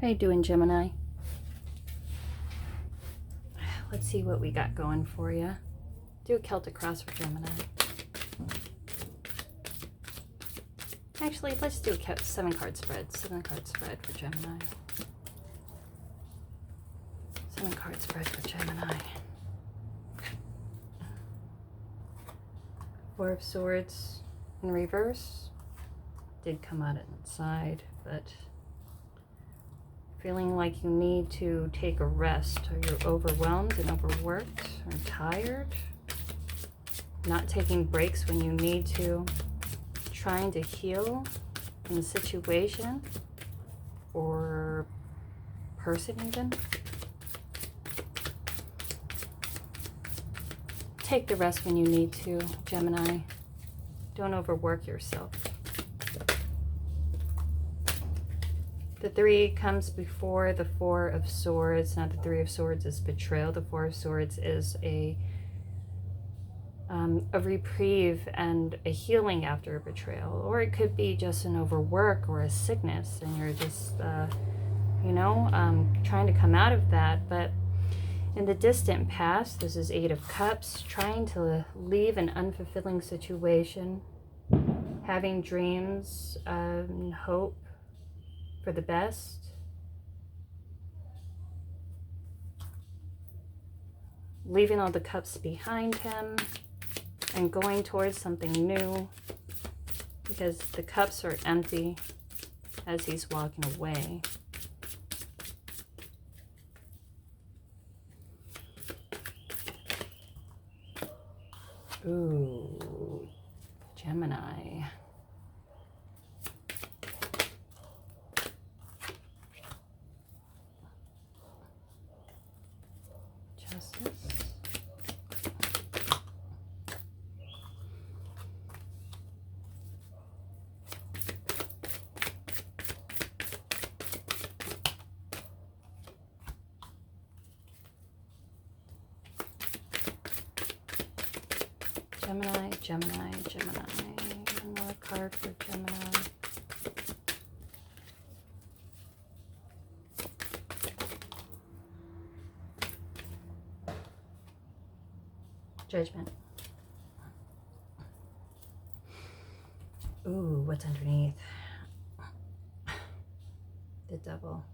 How you doing, Gemini? Let's see what we got going for you. Do a Celtic cross for Gemini. Actually, let's do a 7-card spread. 7-card spread for Gemini. 7-card spread for Gemini. 4 of Swords in reverse. Did come out inside, but feeling like you need to take a rest, or you're overwhelmed and overworked or tired. Not taking breaks when you need to. Trying to heal from the situation or person even. Take the rest when you need to, Gemini. Don't overwork yourself. The 3 comes before the 4 of Swords. Now the 3 of Swords is betrayal. The 4 of Swords is a reprieve and a healing after a betrayal. Or it could be just an overwork or a sickness, and you're just, trying to come out of that. But in the distant past, this is 8 of Cups, trying to leave an unfulfilling situation, having dreams and hope for the best. Leaving all the cups behind him and going towards something new, because the cups are empty as he's walking away. Ooh, Gemini. Justice. Gemini, Gemini, Gemini. One more card for Gemini. Judgment. Ooh, what's underneath? The Devil.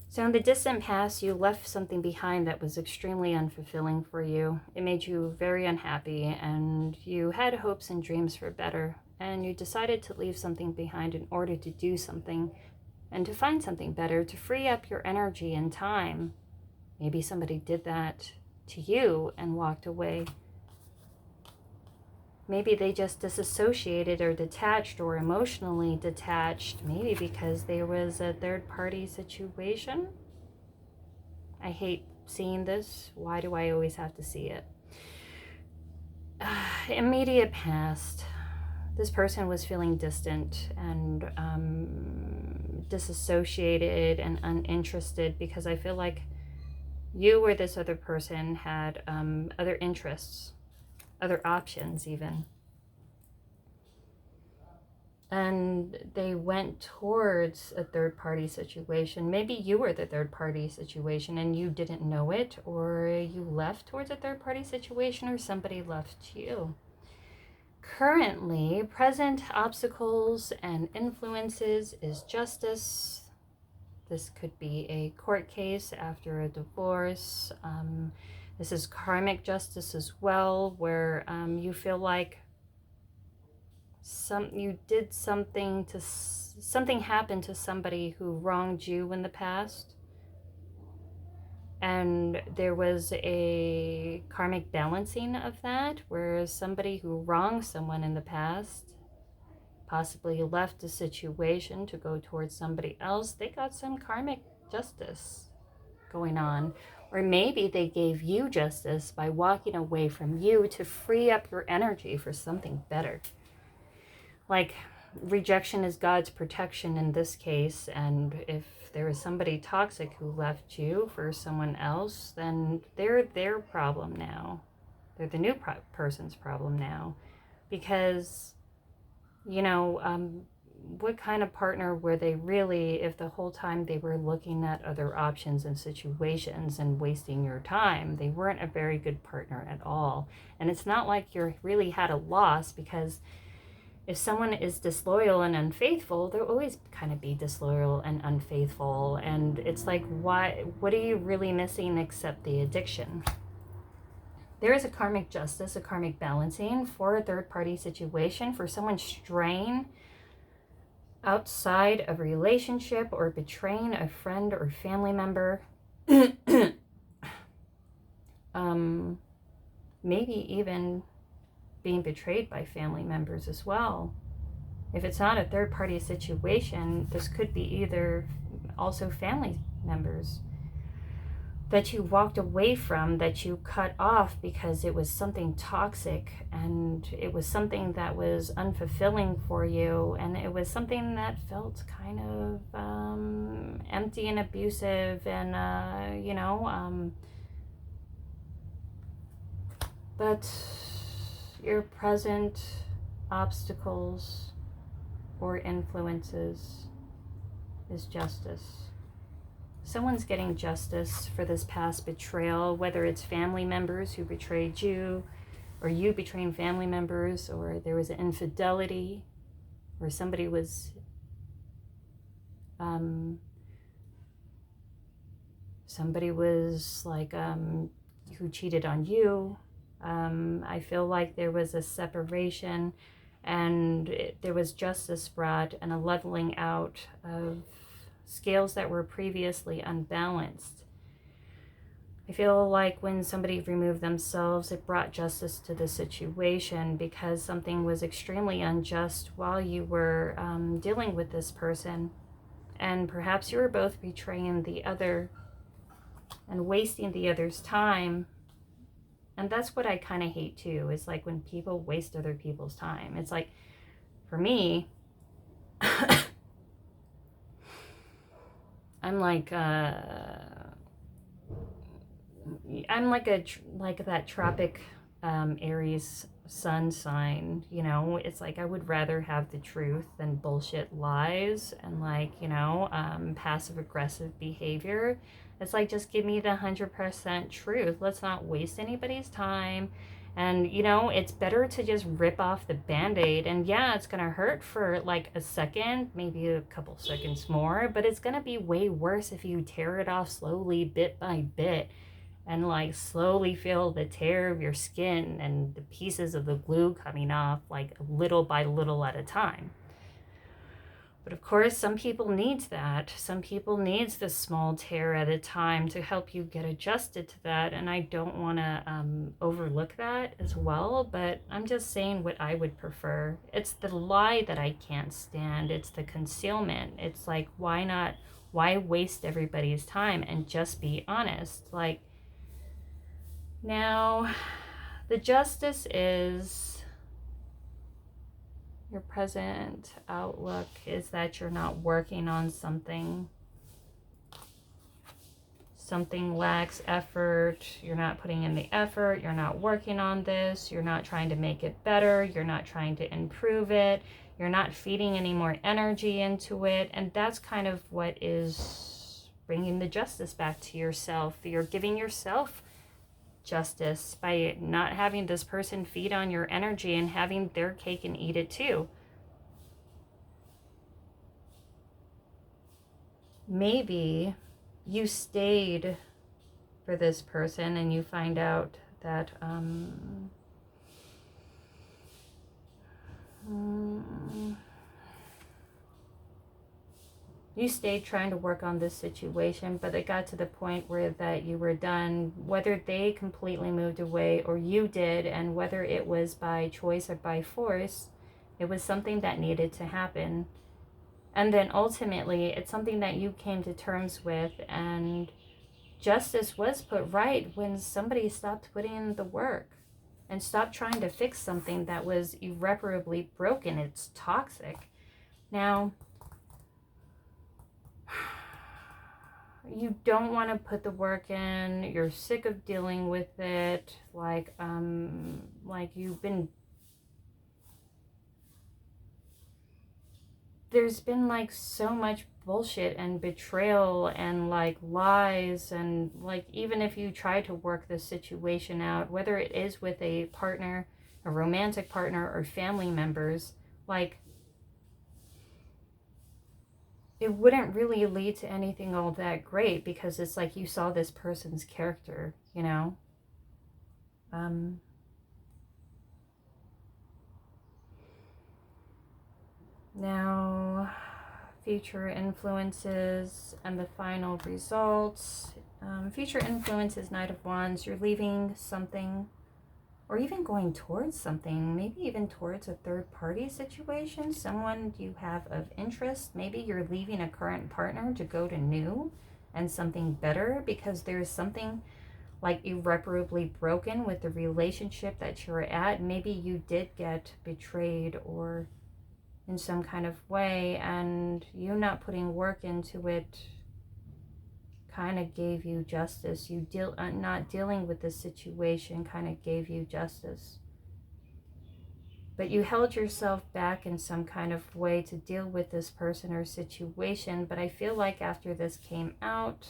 So in the distant past, you left something behind that was extremely unfulfilling for you. It made you very unhappy, and you had hopes and dreams for better, and you decided to leave something behind in order to do something and to find something better, to free up your energy and time. Maybe somebody did that to you and walked away. Maybe they just disassociated or detached or emotionally detached, maybe because there was a third-party situation. I hate seeing this. Why do I always have to see it? Immediate past. This person was feeling distant and disassociated and uninterested, because I feel like you or this other person had other interests, other options even. And they went towards a third-party situation. Maybe you were the third-party situation and you didn't know it, or you left towards a third-party situation, or somebody left you. Currently, present obstacles and influences is justice. This could be a court case after a divorce. This is karmic justice as well, where you feel like something happened to somebody who wronged you in the past, and there was a karmic balancing of that, where somebody who wronged someone in the past possibly left a situation to go towards somebody else. They got some karmic justice going on. Or maybe they gave you justice by walking away from you to free up your energy for something better. Like, rejection is God's protection in this case, and if there is somebody toxic who left you for someone else, then they're their problem now. They're the new person's problem now, because what kind of partner were they really if the whole time they were looking at other options and situations and wasting your time? They weren't a very good partner at all. And it's not like you really had a loss, because if someone is disloyal and unfaithful, they'll always kind of be disloyal and unfaithful. And it's like, what are you really missing except the addiction? There is a karmic justice, a karmic balancing for a third-party situation, for someone straying outside of a relationship or betraying a friend or family member. Maybe even being betrayed by family members as well. If it's not a third-party situation, this could be either also family members that you walked away from, that you cut off because it was something toxic and it was something that was unfulfilling for you, and it was something that felt kind of empty and abusive, and but your present obstacles or influences is justice. Someone's getting justice for this past betrayal, whether it's family members who betrayed you, or you betraying family members, or there was an infidelity, or somebody was like who cheated on you. I feel like there was a separation, and there was justice brought and a leveling out of scales that were previously unbalanced. I feel like when somebody removed themselves, it brought justice to the situation, because something was extremely unjust while you were dealing with this person. And perhaps you were both betraying the other and wasting the other's time. And that's what I kind of hate too, is like when people waste other people's time. It's like, for me, I'm like that tropic Aries sun sign, it's like I would rather have the truth than bullshit lies and passive aggressive behavior. It's like, just give me the 100% truth. Let's not waste anybody's time. And it's better to just rip off the Band-Aid, and yeah, it's gonna hurt for like a second, maybe a couple seconds more, but it's gonna be way worse if you tear it off slowly, bit by bit, and like slowly feel the tear of your skin and the pieces of the glue coming off, like little by little at a time. But of course, some people need that. Some people needs the small tear at a time to help you get adjusted to that. And I don't want to overlook that as well. But I'm just saying what I would prefer. It's the lie that I can't stand. It's the concealment. It's like, why waste everybody's time and just be honest? Like, now, the justice is, your present outlook is that you're not working on something. Something lacks effort. You're not putting in the effort. You're not working on this. You're not trying to make it better. You're not trying to improve it. You're not feeding any more energy into it. And that's kind of what is bringing the justice back to yourself. You're giving yourself justice by not having this person feed on your energy and having their cake and eat it too. Maybe you stayed for this person and you find out that you stayed trying to work on this situation, but it got to the point where that you were done, whether they completely moved away or you did, and whether it was by choice or by force, it was something that needed to happen. And then ultimately, it's something that you came to terms with, and justice was put right when somebody stopped putting in the work and stopped trying to fix something that was irreparably broken. It's toxic. Now, you don't want to put the work in. You're sick of dealing with it. Like you've been there's been like so much bullshit and betrayal and like lies, and like even if you try to work this situation out, whether it is with a partner, a romantic partner, or family members, like it wouldn't really lead to anything all that great, because it's like you saw this person's character, you know? Now, future influences and the final results. Future influences, Knight of Wands. You're leaving something, or even going towards something, maybe even towards a third party situation, someone you have of interest. Maybe you're leaving a current partner to go to new and something better, because there's something like irreparably broken with the relationship that you're at. Maybe you did get betrayed or in some kind of way, and you not putting work into it kind of gave you justice. You not dealing with this situation kind of gave you justice, but you held yourself back in some kind of way to deal with this person or situation. But I feel like after this came out,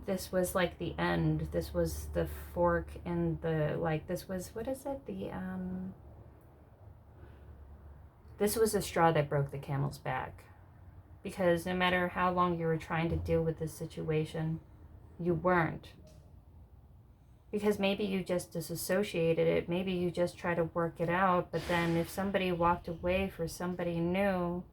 this was like the end. This was the fork in the, like, this was, what is it, this was the straw that broke the camel's back. Because no matter how long you were trying to deal with this situation, you weren't. Because maybe you just disassociated it, maybe you just try to work it out, but then if somebody walked away for somebody new,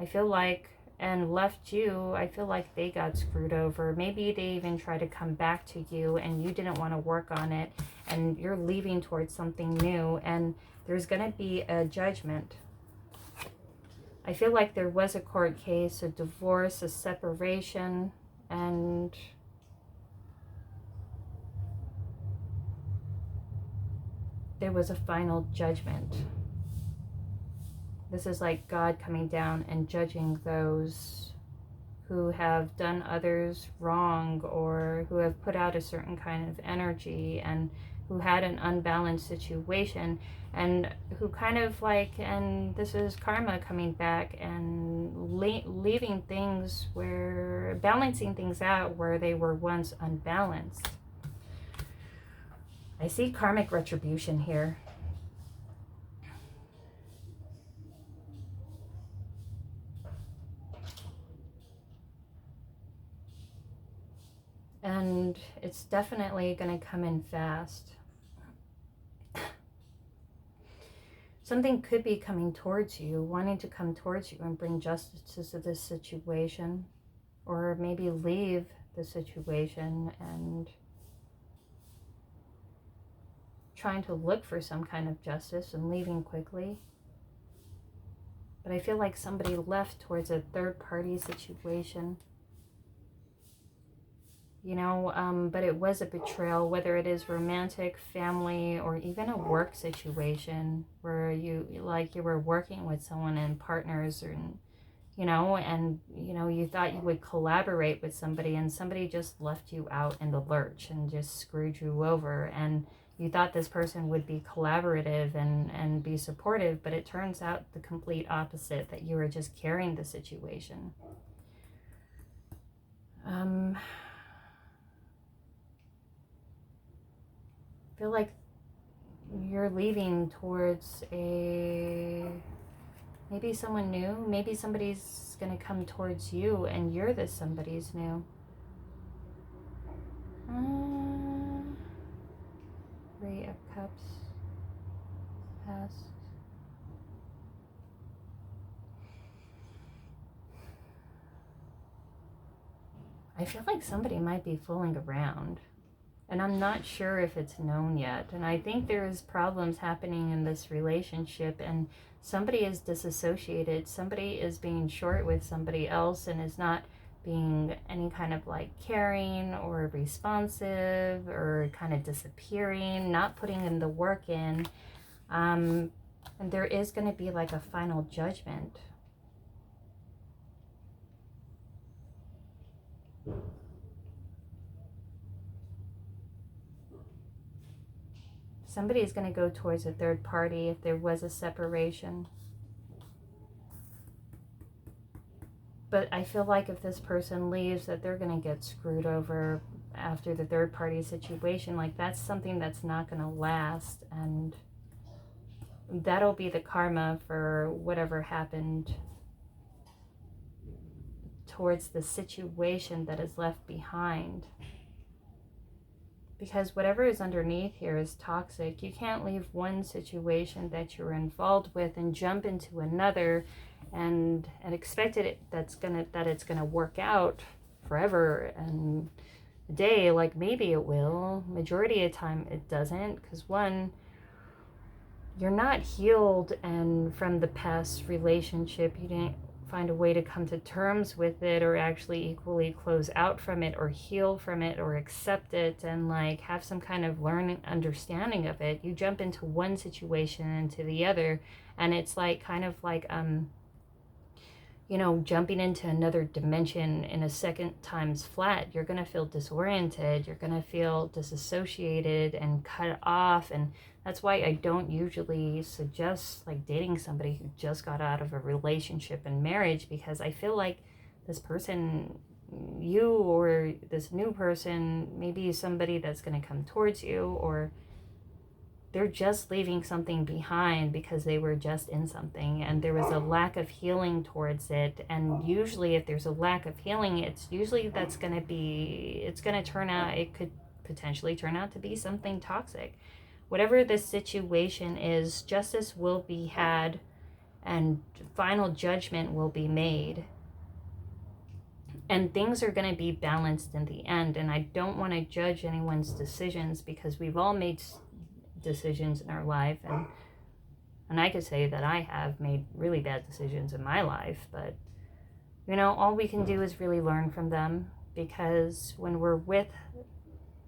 I feel like, and left you, I feel like they got screwed over. Maybe they even try to come back to you and you didn't want to work on it, and you're leaving towards something new, and there's going to be a judgment. I feel like there was a court case, a divorce, a separation, and there was a final judgment. This is like God coming down and judging those who have done others wrong, or who have put out a certain kind of energy, and who had an unbalanced situation, and who kind of like, and this is karma coming back and leaving things where, balancing things out where they were once unbalanced. I see karmic retribution here. And it's definitely going to come in fast. Something could be coming towards you, wanting to come towards you and bring justice to this situation, or maybe leave the situation and trying to look for some kind of justice and leaving quickly. But I feel like somebody left towards a third party situation. You know, but it was a betrayal, whether it is romantic, family, or even a work situation where you were working with someone and partners, or, you know, and, you know, you thought you would collaborate with somebody, and somebody just left you out in the lurch and just screwed you over. And you thought this person would be collaborative and be supportive, but it turns out the complete opposite, that you were just carrying the situation. I feel like you're leaving towards maybe someone new. Maybe somebody's going to come towards you and you're the somebody's new. Three of Cups. Past. I feel like somebody might be fooling around. And I'm not sure if it's known yet. And I think there's problems happening in this relationship, and somebody is disassociated. Somebody is being short with somebody else and is not being any kind of like caring or responsive, or kind of disappearing, not putting in the work in. And there is going to be like a final judgment. Somebody's going to go towards a third party if there was a separation. But I feel like if this person leaves, that they're going to get screwed over after the third party situation. Like, that's something that's not going to last, and that'll be the karma for whatever happened towards the situation that is left behind. Because whatever is underneath here is toxic. You can't leave one situation that you're involved with and jump into another and expect that it's gonna work out forever and a day. Like, maybe it will. Majority of the time it doesn't, because one, you're not healed, and from the past relationship you didn't find a way to come to terms with it, or actually equally close out from it, or heal from it, or accept it, and like have some kind of learning understanding of it. You jump into one situation into the other, and it's like kind of like jumping into another dimension in a second times flat. You're gonna feel disoriented, you're gonna feel disassociated and cut off. And that's why I don't usually suggest like dating somebody who just got out of a relationship and marriage, because I feel like this person, you or this new person, maybe somebody that's going to come towards you, or they're just leaving something behind because they were just in something and there was a lack of healing towards it. And usually if there's a lack of healing, it's usually it's going to turn out, it could potentially turn out to be something toxic. Whatever the situation is, justice will be had and final judgment will be made. And things are going to be balanced in the end. And I don't want to judge anyone's decisions, because we've all made decisions in our life. And I could say that I have made really bad decisions in my life. But, all we can do is really learn from them. Because when we're with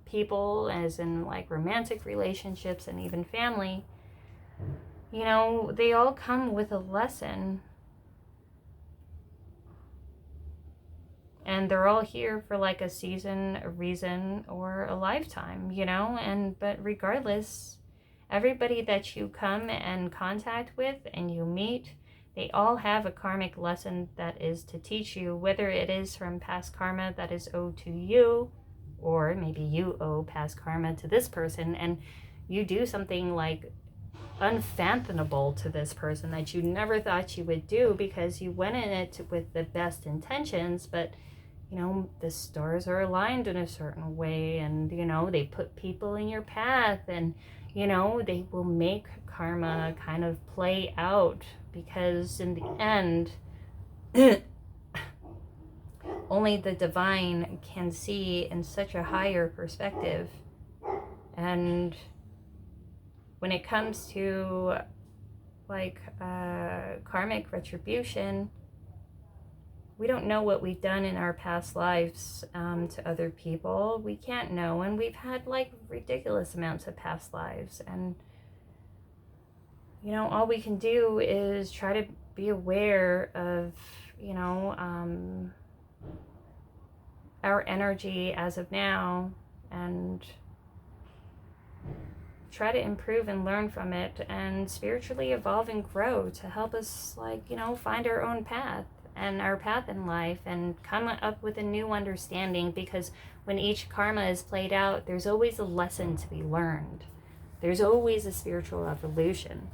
people, as in like romantic relationships and even family, they all come with a lesson, and they're all here for like a season, a reason, or a lifetime, but regardless, everybody that you come in contact with and you meet, they all have a karmic lesson that is to teach you, whether it is from past karma that is owed to you, or maybe you owe past karma to this person, and you do something like unfathomable to this person that you never thought you would do, because you went in it with the best intentions, but the stars are aligned in a certain way, and they put people in your path, and they will make karma kind of play out, because in the end only the divine can see in such a higher perspective. And when it comes to like karmic retribution, we don't know what we've done in our past lives to other people. We can't know, and we've had like ridiculous amounts of past lives, and all we can do is try to be aware of our energy as of now, and try to improve and learn from it, and spiritually evolve and grow to help us find our own path and our path in life, and come up with a new understanding. Because when each karma is played out, there's always a lesson to be learned. There's always a spiritual evolution.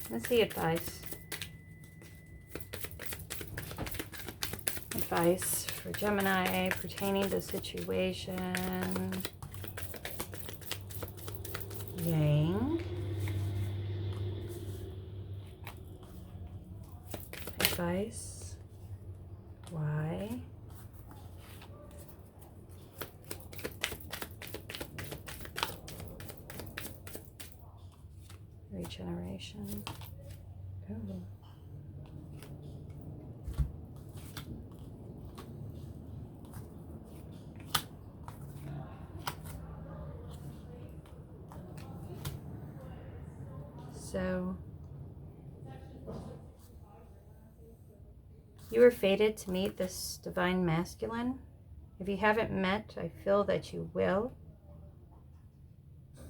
Let's see advice. Advice for Gemini pertaining to situation. Yang. Advice. Why? Regeneration. Oh. So, you were fated to meet this divine masculine. If you haven't met, I feel that you will.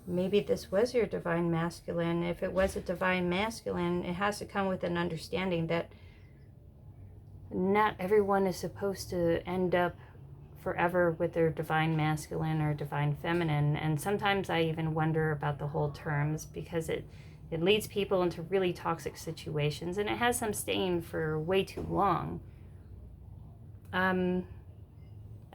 Maybe this was your divine masculine. If it was a divine masculine, it has to come with an understanding that not everyone is supposed to end up forever with their divine masculine or divine feminine. And sometimes I even wonder about the whole terms, because it leads people into really toxic situations, and it has them staying for way too long.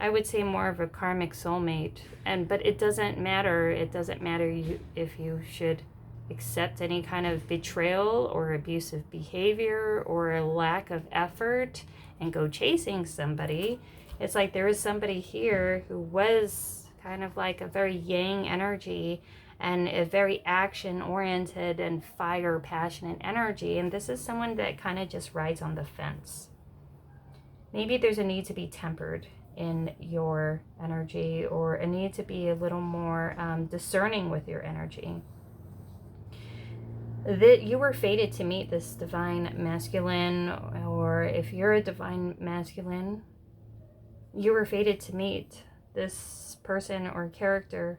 I would say more of a karmic soulmate, but it doesn't matter. It doesn't matter if you should accept any kind of betrayal or abusive behavior or a lack of effort and go chasing somebody. It's like there is somebody here who was kind of like a very yang energy and a very action-oriented and fire, passionate energy. And this is someone that kind of just rides on the fence. Maybe there's a need to be tempered in your energy, or a need to be a little more discerning with your energy. That you were fated to meet this divine masculine, or if you're a divine masculine, you were fated to meet this person or character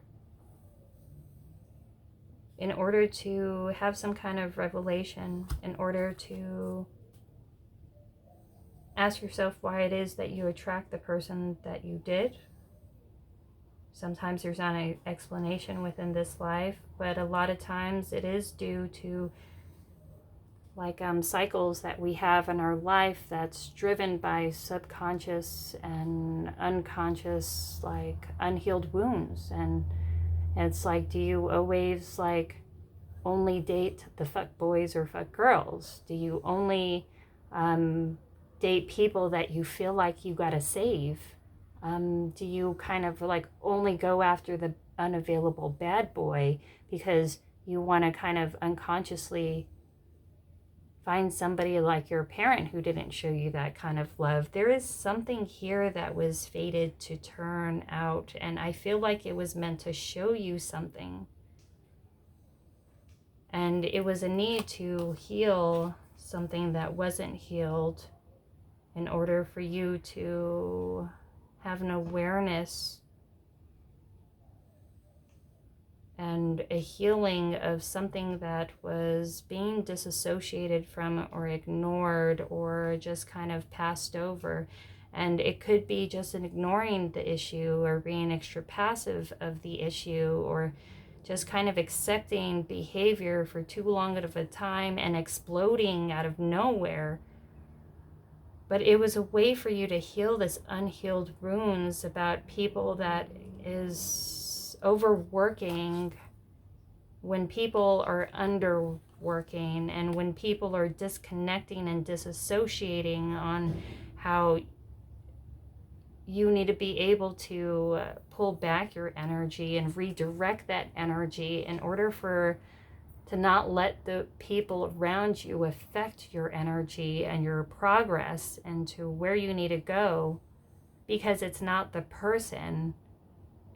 in order to have some kind of revelation, in order to ask yourself why it is that you attract the person that you did. Sometimes there's not an explanation within this life, but a lot of times it is due to cycles that we have in our life that's driven by subconscious and unconscious, unhealed wounds. And it's like, do you always only date the fuck boys or fuck girls? Do you only date people that you feel like you gotta save? Do you kind of only go after the unavailable bad boy because you want to kind of unconsciously find somebody like your parent who didn't show you that kind of love? There is something here that was fated to turn out, and I feel like it was meant to show you something. And it was a need to heal something that wasn't healed in order for you to have an awareness and a healing of something that was being disassociated from or ignored or just kind of passed over. And it could be just an ignoring the issue or being extra passive of the issue, or just kind of accepting behavior for too long of a time and exploding out of nowhere. But it was a way for you to heal this unhealed wounds about people that is overworking, when people are underworking, and when people are disconnecting and disassociating on how you need to be able to pull back your energy and redirect that energy in order to not let the people around you affect your energy and your progress into where you need to go, because it's not the person,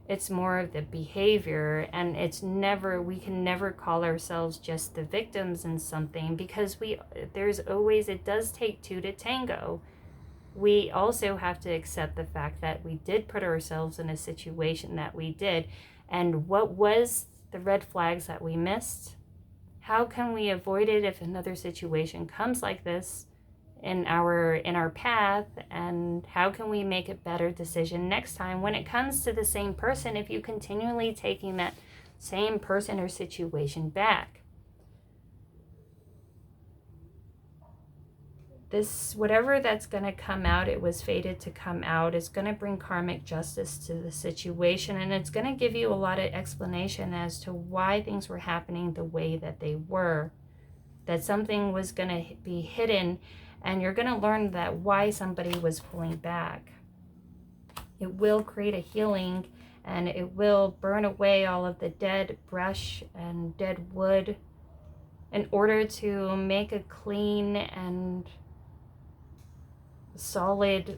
it's more of the behavior. And we can never call ourselves just the victims in something, because it does take two to tango. We also have to accept the fact that we did put ourselves in a situation that we did, and what was the red flags that we missed? How can we avoid it if another situation comes like this in our path? And how can we make a better decision next time when it comes to the same person, if you continually taking that same person or situation back? This, whatever that's going to come out, it was fated to come out. It's going to bring karmic justice to the situation, and it's going to give you a lot of explanation as to why things were happening the way that they were, that something was going to be hidden, and you're going to learn that why somebody was pulling back. It will create a healing, and it will burn away all of the dead brush and dead wood in order to make a clean and solid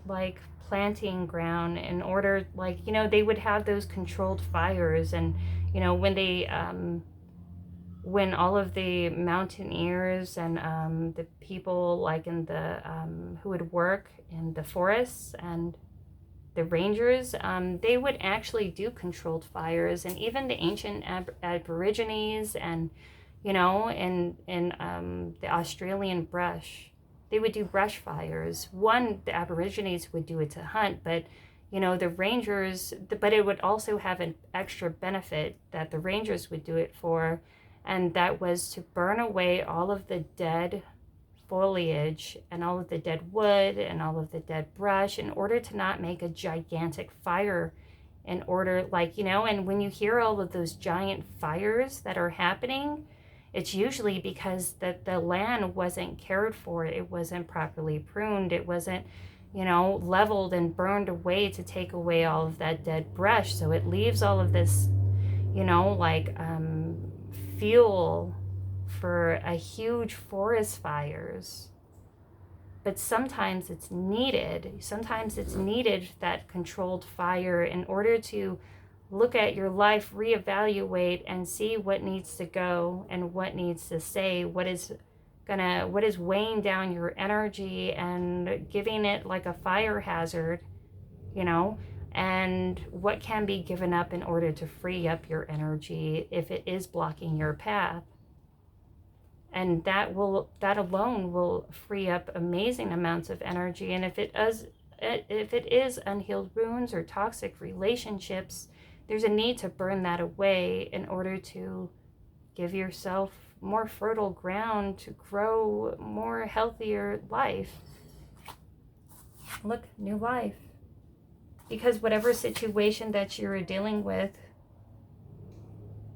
planting ground, in order they would have those controlled fires. And when all of the mountaineers and the people in the who would work in the forests and the rangers, they would actually do controlled fires, and even the ancient Aborigines and, you know, in the Australian brush, they would do brush fires. The Aborigines would do it to hunt, but, you know, the rangers, but it would also have an extra benefit that the rangers would do it for, and that was to burn away all of the dead foliage and all of the dead wood and all of the dead brush in order to not make a gigantic fire, in order, like, you know, and when you hear all of those giant fires that are happening, it's usually because the land wasn't cared for. It wasn't properly pruned. It wasn't, you know, leveled and burned away to take away all of that dead brush. So it leaves all of this, you know, like fuel for a huge forest fires. But sometimes it's needed. Sometimes it's needed, that controlled fire, in order to look at your life, reevaluate, and see what needs to go and what needs to stay, what is weighing down your energy and giving it like a fire hazard, you know, and what can be given up in order to free up your energy if it is blocking your path. And that alone will free up amazing amounts of energy. And if it is unhealed wounds or toxic relationships, there's a need to burn that away in order to give yourself more fertile ground to grow more healthier life. Look, new life. Because whatever situation that you're dealing with,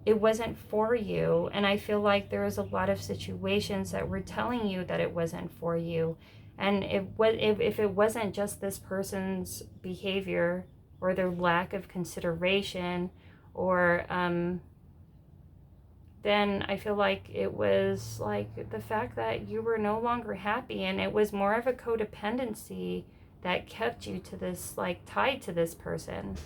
it wasn't for you. And I feel like there is a lot of situations that were telling you that it wasn't for you. And if it wasn't just this person's behavior or their lack of consideration, or then I feel like it was like the fact that you were no longer happy, and it was more of a codependency that kept you to this, like, tied to this person.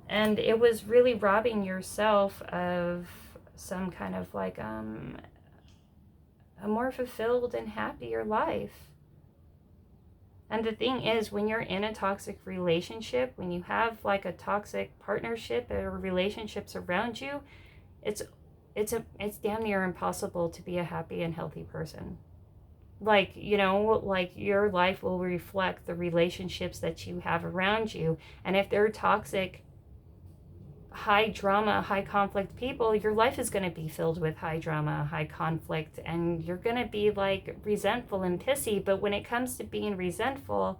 And it was really robbing yourself of some kind of like a more fulfilled and happier life. And the thing is, when you're in a toxic relationship, when you have like a toxic partnership or relationships around you, it's damn near impossible to be a happy and healthy person. Like, you know, like your life will reflect the relationships that you have around you. And if they're toxic, high drama, high conflict people, your life is going to be filled with high drama, high conflict, and you're going to be like resentful and pissy. But when it comes to being resentful,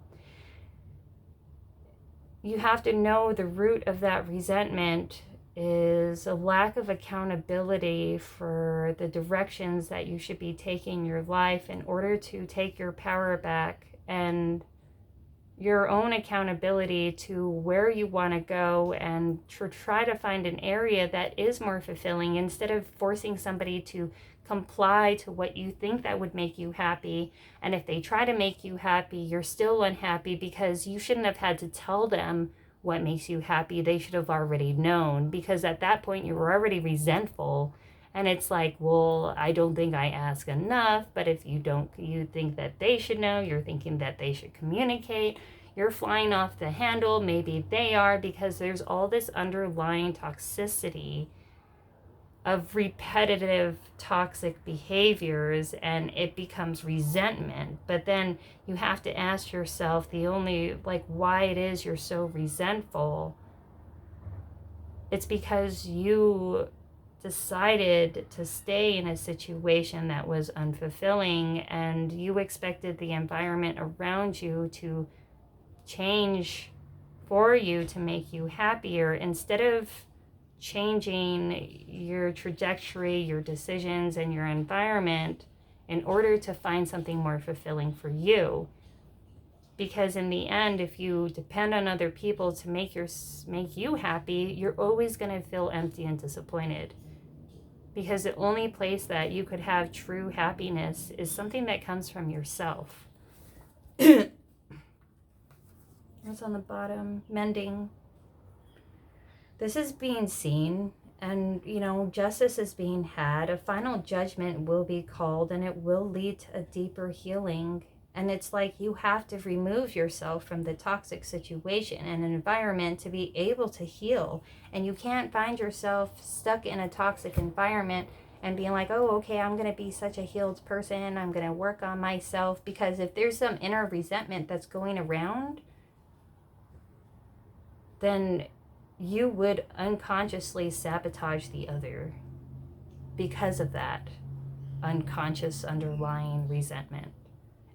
you have to know the root of that resentment is a lack of accountability for the directions that you should be taking your life in order to take your power back and your own accountability to where you want to go, and to try to find an area that is more fulfilling, instead of forcing somebody to comply to what you think that would make you happy. And if they try to make you happy, you're still unhappy because you shouldn't have had to tell them what makes you happy. They should have already known, because at that point you were already resentful. And it's like, well, I don't think I ask enough, but if you think that they should know, you're thinking that they should communicate, you're flying off the handle, maybe they are, because there's all this underlying toxicity of repetitive toxic behaviors, and it becomes resentment. But then you have to ask yourself why it is you're so resentful. It's because you decided to stay in a situation that was unfulfilling, and you expected the environment around you to change for you to make you happier, instead of changing your trajectory, your decisions, and your environment in order to find something more fulfilling for you. Because in the end, if you depend on other people to make you happy, you're always going to feel empty and disappointed. Because the only place that you could have true happiness is something that comes from yourself. What's on the bottom? Mending. This is being seen, and, you know, justice is being had. A final judgment will be called, and it will lead to a deeper healing. And it's like you have to remove yourself from the toxic situation and environment to be able to heal. And you can't find yourself stuck in a toxic environment and being like, oh, okay, I'm going to be such a healed person. I'm going to work on myself. Because if there's some inner resentment that's going around, then you would unconsciously sabotage the other because of that unconscious underlying resentment.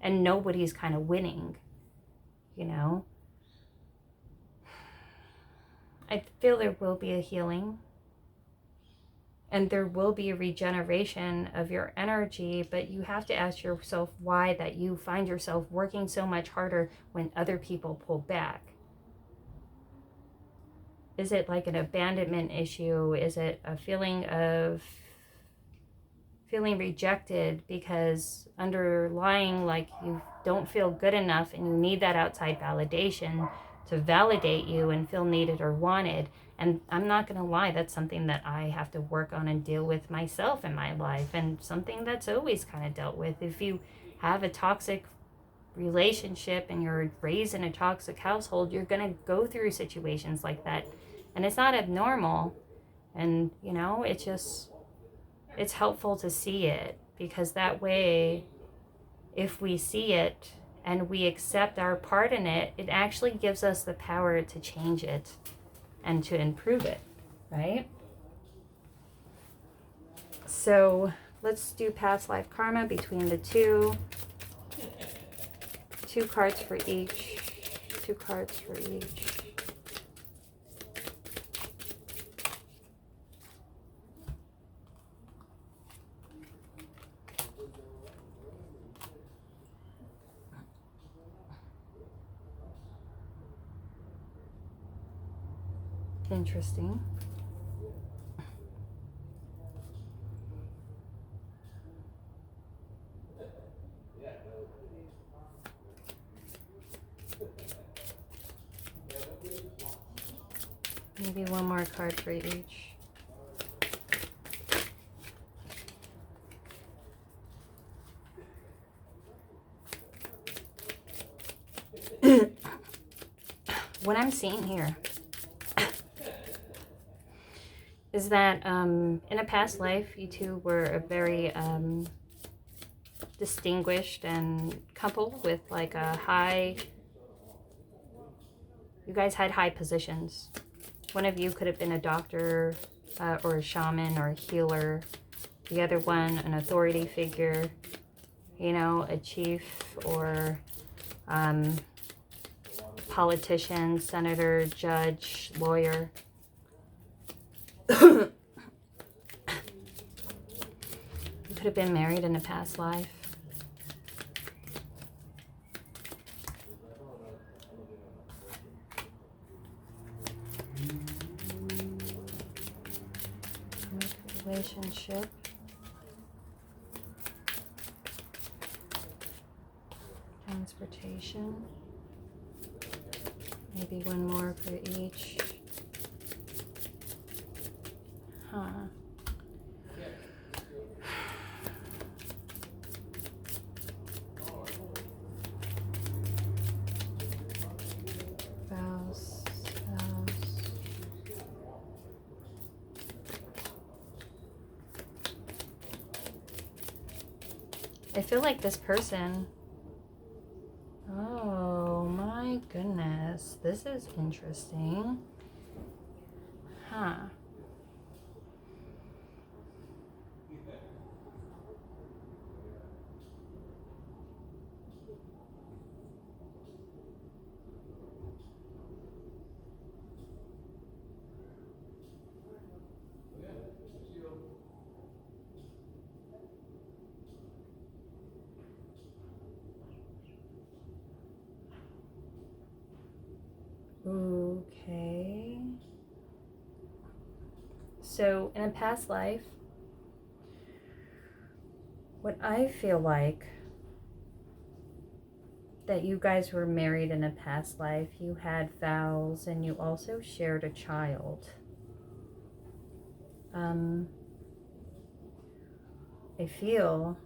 And nobody's kind of winning, you know? I feel there will be a healing and there will be a regeneration of your energy, but you have to ask yourself why that you find yourself working so much harder when other people pull back. Is it like an abandonment issue? Is it a feeling of feeling rejected because underlying, like, you don't feel good enough and you need that outside validation to validate you and feel needed or wanted? And I'm not going to lie, that's something that I have to work on and deal with myself in my life, and something that's always kind of dealt with. If you have a toxic relationship and you're raised in a toxic household, you're going to go through situations like that, and it's not abnormal. And you know, it's helpful to see it, because that way, if we see it and we accept our part in it, it actually gives us the power to change it and to improve it, right? So let's do past life karma between the two. 2 cards for each. 2 cards for each. Interesting. Maybe one more card for each. What I'm seeing here is that in a past life, you two were a very distinguished and couple with like a high, you guys had high positions. One of you could have been a doctor or a shaman or a healer. The other one, an authority figure, you know, a chief or politician, senator, judge, lawyer. You could have been married in a past life. Relationship. Transportation. Maybe one more for each. Huh. Spouse. I feel like this person, oh my goodness, this is interesting. Huh. Okay. So in a past life, what I feel like that you guys were married in a past life, you had vows, and you also shared a child. I feel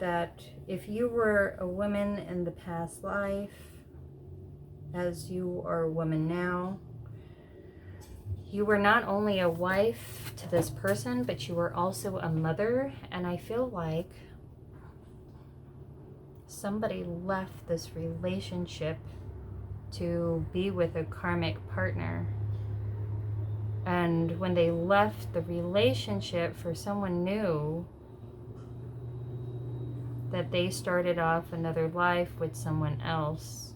that if you were a woman in the past life, as you are a woman now, you were not only a wife to this person, but you were also a mother. And I feel like somebody left this relationship to be with a karmic partner. And when they left the relationship for someone new, that they started off another life with someone else.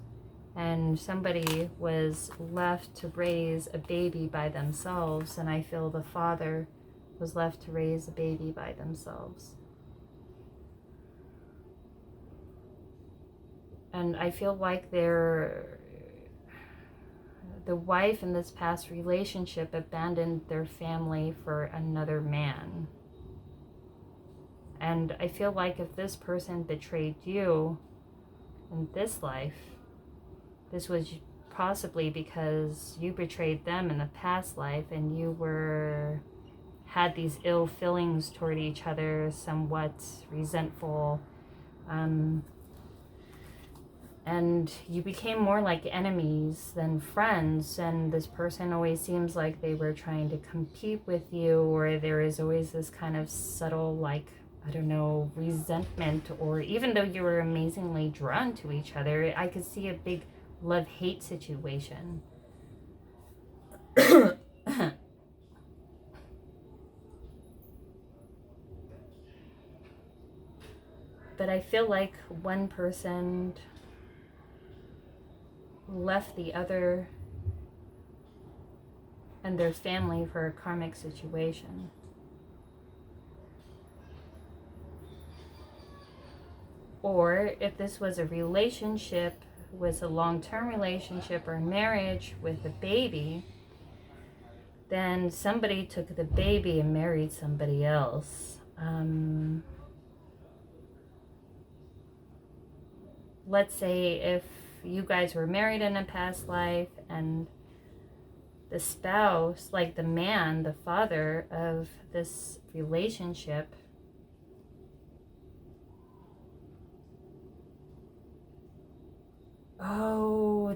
And somebody was left to raise a baby by themselves, and I feel the father was left to raise a baby by themselves. And I feel like the wife in this past relationship abandoned their family for another man. And I feel like if this person betrayed you in this life, this was possibly because you betrayed them in the past life, and you had these ill feelings toward each other, somewhat resentful, and you became more like enemies than friends. And this person always seems like they were trying to compete with you, or there is always this kind of subtle, like, I don't know, resentment. Or even though you were amazingly drawn to each other, I could see a big love-hate situation. But I feel like one person left the other and their family for a karmic situation. Or if this was a relationship, was a long-term relationship or marriage with a baby, then somebody took the baby and married somebody else. Let's say if you guys were married in a past life, and the spouse, like the man, the father of this relationship,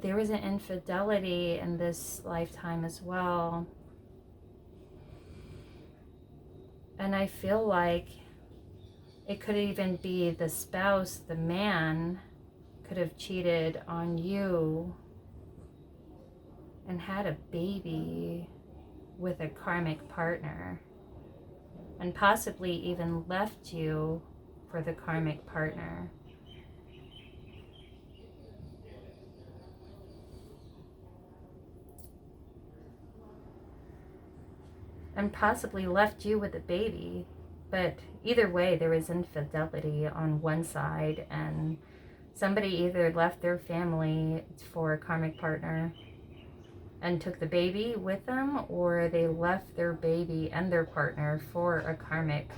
there was an infidelity in this lifetime as well. And I feel like it could even be the spouse, the man, could have cheated on you and had a baby with a karmic partner, and possibly even left you for the karmic partner. And possibly left you with a baby. But either way, there was infidelity on one side, and somebody either left their family for a karmic partner and took the baby with them, or they left their baby and their partner for a karmic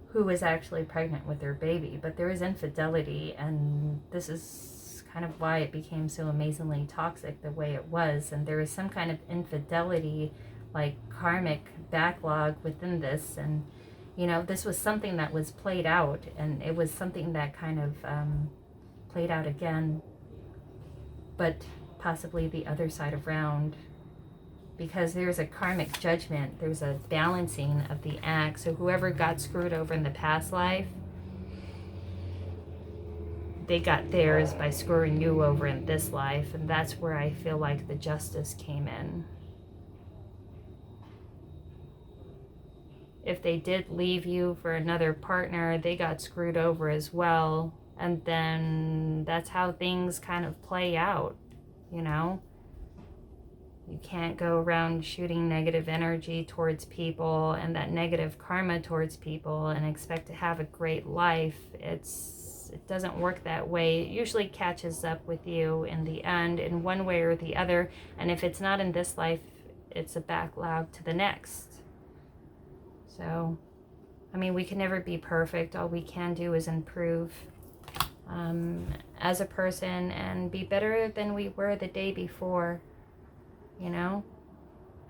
who was actually pregnant with their baby. But there is infidelity, and this is kind of why it became so amazingly toxic the way it was. And there is some kind of infidelity, like karmic backlog within this. And you know, this was something that was played out, and it was something that kind of played out again, but possibly the other side around, because there's a karmic judgment, there's a balancing of the act. So whoever got screwed over in the past life, they got theirs by screwing you over in this life. And that's where I feel like the justice came in. If they did leave you for another partner, they got screwed over as well. And then that's how things kind of play out, you know? You can't go around shooting negative energy towards people and that negative karma towards people and expect to have a great life. It doesn't work that way. It usually catches up with you in the end, in one way or the other. And if it's not in this life, it's a backlog to the next. So, I mean, we can never be perfect. All we can do is improve as a person and be better than we were the day before, you know?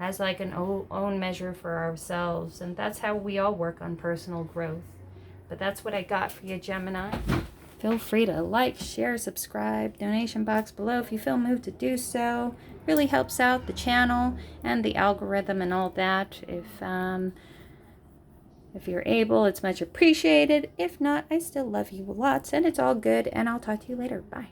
as like an own measure for ourselves. And that's how we all work on personal growth. But that's what I got for you, Gemini. Feel free to like, share, subscribe, donation box below if you feel moved to do so. Really helps out the channel and the algorithm and all that. If you're able, it's much appreciated. If not, I still love you lots, and it's all good, and I'll talk to you later. Bye.